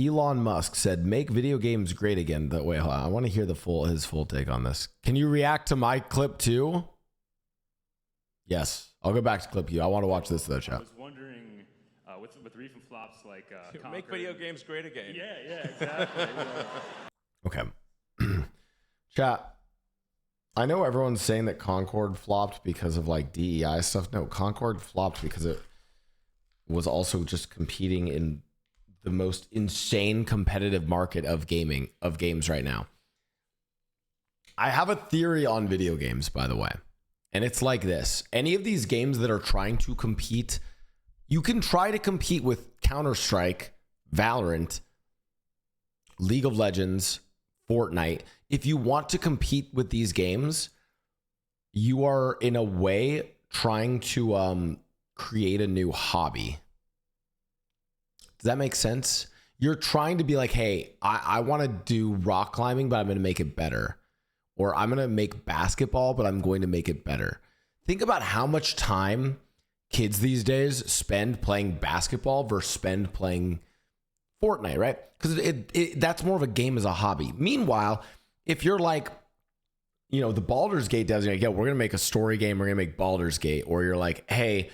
Elon Musk said, "Make video games great again." Wait, hold on. I want to hear his full take on this. Can you react to my clip too? Yes, I'll go back to clip you. I want to watch this though, chat. I was wondering, with recent flops like make video games great again. Yeah, exactly. Okay, chat. I know everyone's saying that Concord flopped because of like DEI stuff. No, Concord flopped because it was also just competing in the most insane competitive market of games right now. I have a theory on video games, by the way, and it's like this. Any of these games that are trying to compete, you can try to compete with Counter-Strike, Valorant, League of Legends, Fortnite. If you want to compete with these games, you are in a way trying to create a new hobby. Does that make sense? You're trying to be like, hey, I want to do rock climbing, but I'm going to make it better. Or I'm going to make basketball, but I'm going to make it better. Think about how much time kids these days spend playing basketball versus spend playing Fortnite, right? Because that's more of a game as a hobby. Meanwhile, if you're like, you know, the Baldur's Gate does, we're going to make a story game, we're going to make Baldur's Gate. Or you're like, hey,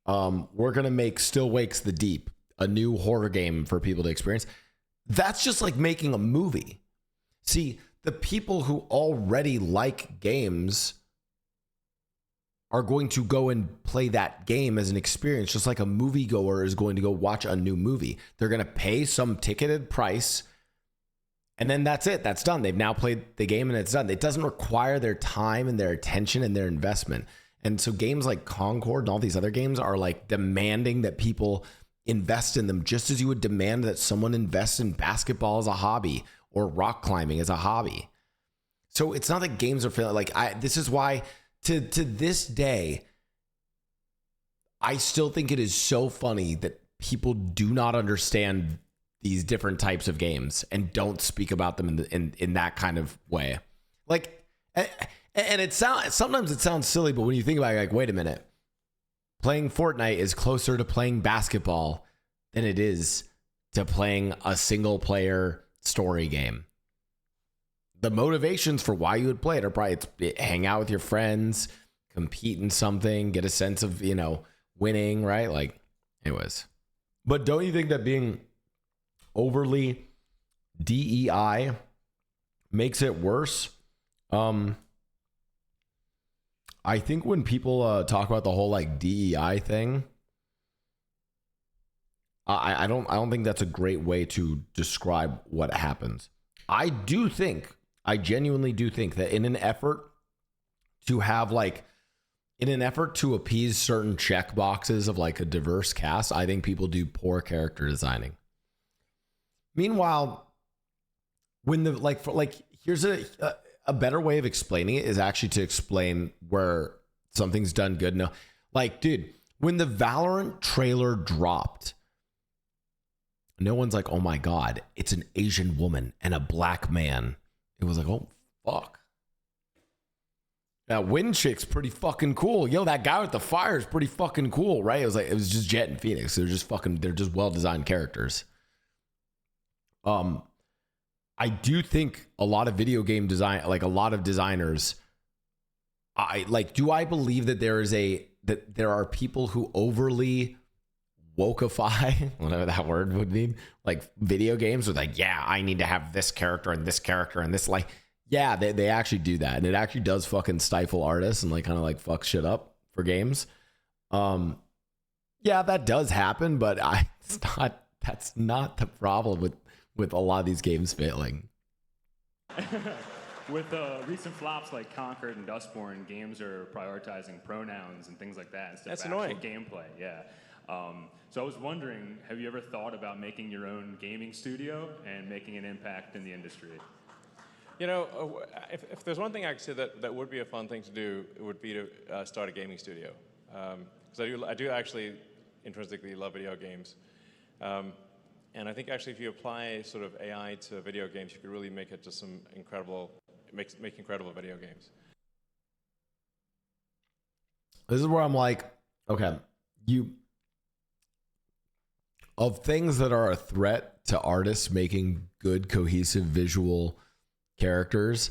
we're going to make Still Wakes the Deep, a new horror game for people to experience. That's just like making a movie. See, the people who already like games are going to go and play that game as an experience, just like a moviegoer is going to go watch a new movie. They're going to pay some ticketed price, and then that's it. That's done. They've now played the game, and it's done. It doesn't require their time and their attention and their investment. And so games like Concord and all these other games are like demanding that people invest in them, just as you would demand that someone invest in basketball as a hobby or rock climbing as a hobby. So it's not that games are failing. Like this is why to this day, I still think it is so funny that people do not understand these different types of games and don't speak about them in that kind of way. Like, and sometimes it sounds silly, but when you think about it, like, wait a minute. Playing Fortnite is closer to playing basketball than it is to playing a single player story game. The motivations for why you would play it are probably hang out with your friends, compete in something, get a sense of, winning, right? Like, anyways. But don't you think that being overly DEI makes it worse? I think when people talk about the whole like DEI thing, I don't think that's a great way to describe what happens. I genuinely do think that in an effort to appease certain check boxes of like a diverse cast, I think people do poor character designing. Meanwhile, when here's a better way of explaining it is actually to explain where something's done good. No, like, dude, when the Valorant trailer dropped, no one's like, oh my God, it's an Asian woman and a black man. It was like, oh, fuck. That Wind chick's pretty fucking cool. Yo, that guy with the fire is pretty fucking cool, right? It was just Jet and Phoenix. They're just well-designed characters. I do think a lot of video game design, like a lot of designers, do I believe that there are people who overly wokeify, whatever that word would mean, like video games with like, yeah, I need to have this character and this character and this, like, yeah, they actually do that. And it actually does fucking stifle artists and like kind of like fuck shit up for games. Yeah, that does happen, but that's not the problem with a lot of these games failing. With recent flops like Conquered and Dustborn, games are prioritizing pronouns and things like that instead of actual gameplay. Yeah. So I was wondering, have you ever thought about making your own gaming studio and making an impact in the industry? If there's one thing I could say that would be a fun thing to do, it would be to start a gaming studio. Because I do actually intrinsically love video games. And I think actually if you apply sort of AI to video games, you could really make it just some make incredible video games. This is where I'm like, okay, of things that are a threat to artists making good, cohesive visual characters,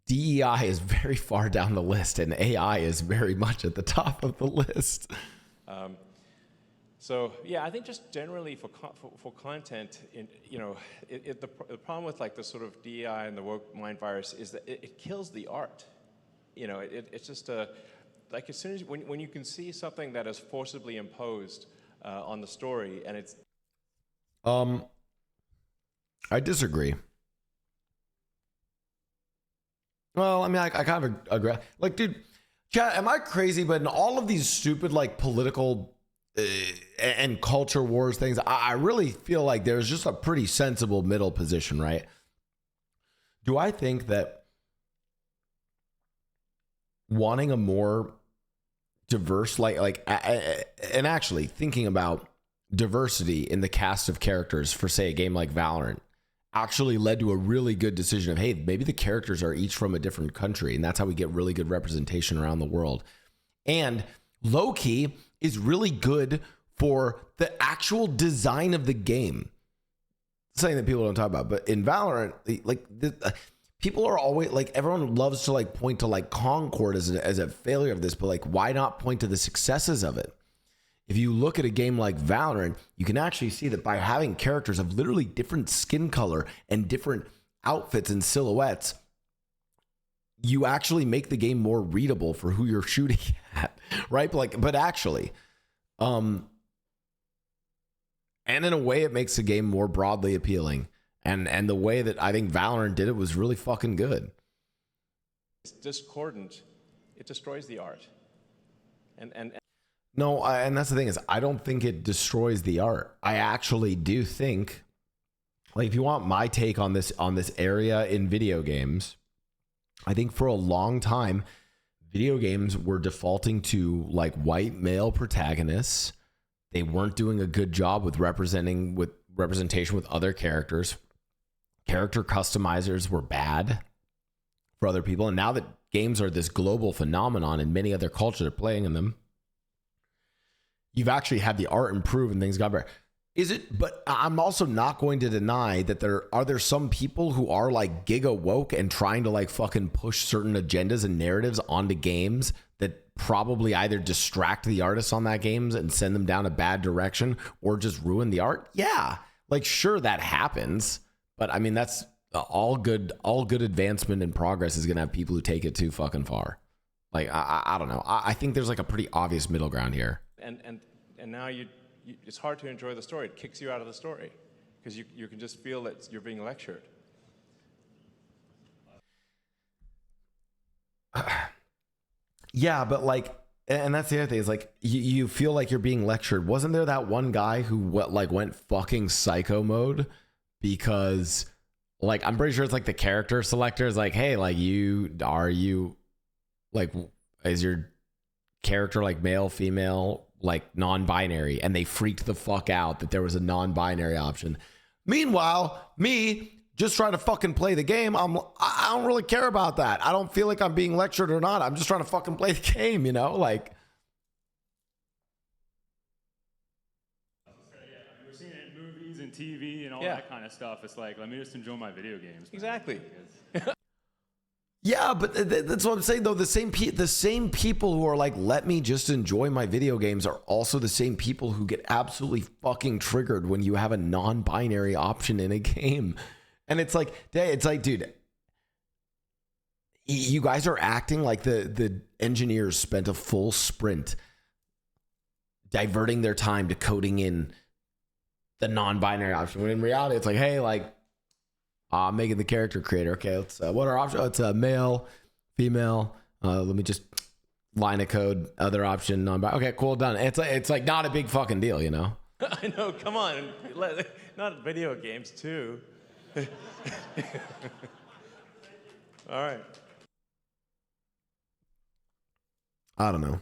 DEI is very far down the list, and AI is very much at the top of the list. So yeah, I think just generally for content, the problem with like the sort of DEI and the woke mind virus is that it kills the art. It's just like as soon as when you can see something that is forcibly imposed on the story, and it's. I disagree. Well, I mean, I kind of agree. Like, dude, chat, am I crazy? But in all of these stupid like political and culture wars things, I really feel like there's just a pretty sensible middle position, right? Do I think that wanting a more diverse, and actually thinking about diversity in the cast of characters for, say, a game like Valorant actually led to a really good decision of, hey, maybe the characters are each from a different country, and that's how we get really good representation around the world. And low-key is really good for the actual design of the game. Something that people don't talk about, but in Valorant, people are always like, everyone loves to like point to like Concord as a failure of this, but like, why not point to the successes of it? If you look at a game like Valorant, you can actually see that by having characters of literally different skin color and different outfits and silhouettes, you actually make the game more readable for who you're shooting at, right? But actually, and in a way, it makes the game more broadly appealing. And the way that I think Valorant did it was really fucking good. It's discordant. It destroys the art. No, and that's the thing is, I don't think it destroys the art. I actually do think, like, if you want my take on this area in video games, I think for a long time, video games were defaulting to like white male protagonists. They weren't doing a good job with representation with other characters. Character customizers were bad for other people. And now that games are this global phenomenon and many other cultures are playing in them, you've actually had the art improve and things got better. But I'm also not going to deny that there are some people who are like giga woke and trying to like fucking push certain agendas and narratives onto games that probably either distract the artists on that games and send them down a bad direction or just ruin the art. Yeah. Like, sure, that happens. But I mean, that's all good advancement and progress is going to have people who take it too fucking far. Like, I don't know. I think there's like a pretty obvious middle ground here. And now it's hard to enjoy the story. It kicks you out of the story because you can just feel that you're being lectured. Yeah, but like, and that's the other thing is like, you feel like you're being lectured. Wasn't there that one guy who went fucking psycho mode because like, I'm pretty sure it's like the character selector is like, hey, like is your character like male, female, like non-binary, and they freaked the fuck out that there was a non-binary option. Meanwhile, me just trying to fucking play the game, I don't really care about that. I don't feel like I'm being lectured or not. I'm just trying to fucking play the game, you know? Like, we're seeing it in movies and TV and all that kind of stuff. It's like, let me just enjoy my video games. Exactly. yeah, but that's what I'm saying, though. The same people who are like, let me just enjoy my video games are also the same people who get absolutely fucking triggered when you have a non-binary option in a game. And it's like, dude, you guys are acting like the engineers spent a full sprint diverting their time to coding in the non-binary option. When in reality, it's like, hey, like, I'm making the character creator. Okay, let's what are options? Oh, it's a male, female. Let me just line of code. Other option, non-binary. Okay, cool, done. It's like not a big fucking deal, you know? I know. Come on, not video games too. All right. I don't know.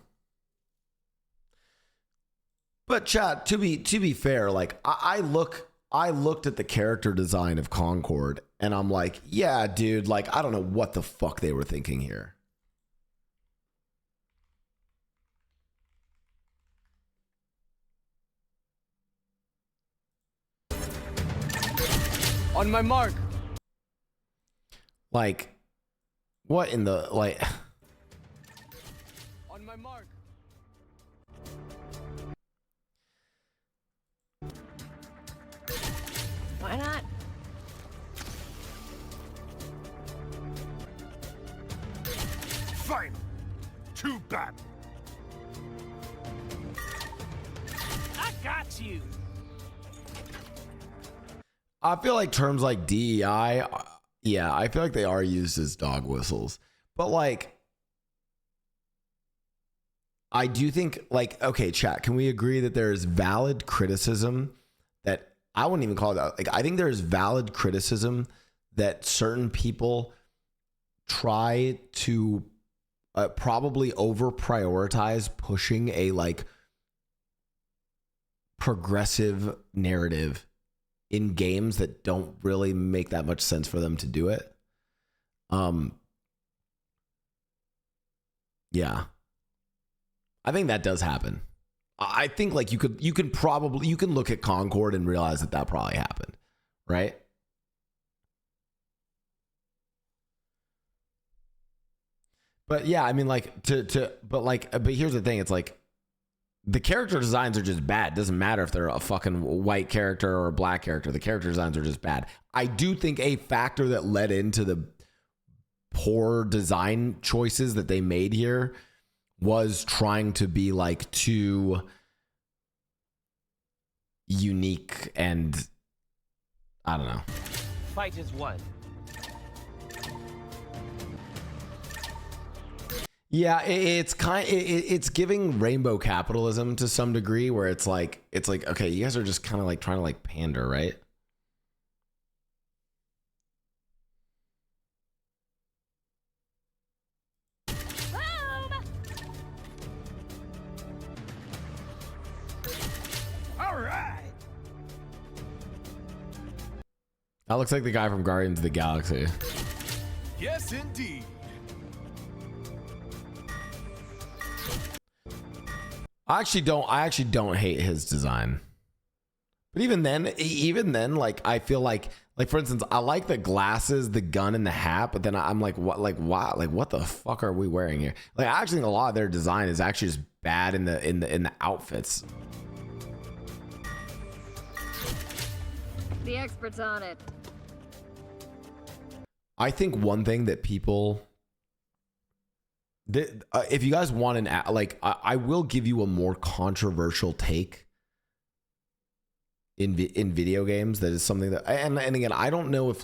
But chat, to be fair, like I looked at the character design of Concord and I'm like, yeah, dude, like I don't know what the fuck they were thinking here. On my mark. Like, what in the, like... On my mark. Why not? Fine. Too bad. I got you. I feel like terms like DEI, yeah, I feel like they are used as dog whistles. But like, I do think, like, okay, chat, can we agree that there is valid criticism that I wouldn't even call it that? Like, I think there is valid criticism that certain people try to probably over prioritize pushing a like progressive narrative in games that don't really make that much sense for them to do it. Yeah. I think that does happen. I think like you can look at Concord and realize that probably happened, right? But yeah, I mean, like but here's the thing. It's like the character designs are just bad. It doesn't matter if they're a fucking white character or a black character. The character designs are just bad. I do think a factor that led into the poor design choices that they made here was trying to be like too unique and I don't know. Fight is won. Yeah, it's giving rainbow capitalism to some degree where it's like okay, you guys are just kind of like trying to like pander, right? All right. That looks like the guy from Guardians of the Galaxy. Yes, indeed. I actually don't hate his design. But even then, like I feel like for instance, I like the glasses, the gun, and the hat, but then I'm like, what, like why, like what the fuck are we wearing here? Like I actually think a lot of their design is actually just bad in the outfits. The expert's on it. I think one thing that people, if you guys want I will give you a more controversial take in video games. That is something that, and again, I don't know if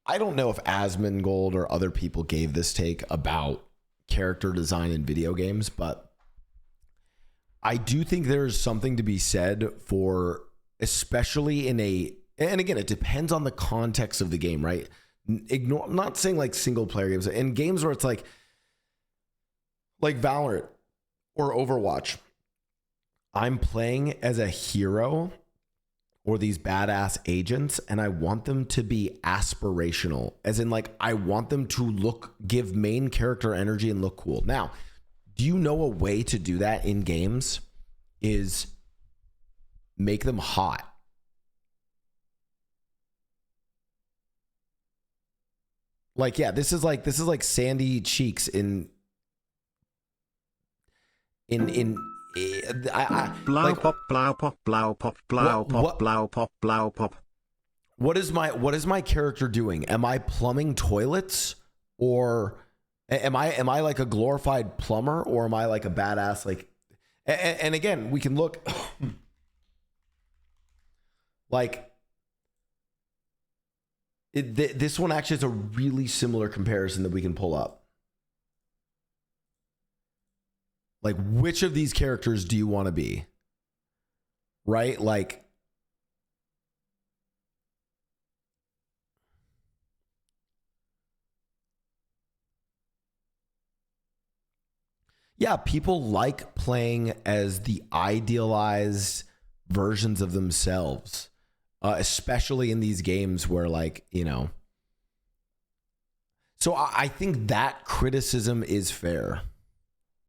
Asmongold or other people gave this take about character design in video games, but I do think there is something to be said for, especially and again, it depends on the context of the game, right? I'm not saying like single player games, in games where it's like Valorant or Overwatch, I'm playing as a hero or these badass agents, and I want them to be aspirational, as in like I want them to give main character energy and look cool. Now, do you know a way to do that in games is make them hot? Like, yeah, this is like Sandy Cheeks in Blau like, pop, blau pop, blau pop, blau pop, blau pop, blau pop. What is my character doing? Am I plumbing toilets, or am I like a glorified plumber, or am I like a badass like? And again, we can look like. This one actually is a really similar comparison that we can pull up. Like, which of these characters do you want to be? Right? Like, yeah, people like playing as the idealized versions of themselves. Especially in these games where, like, you know. So I think that criticism is fair.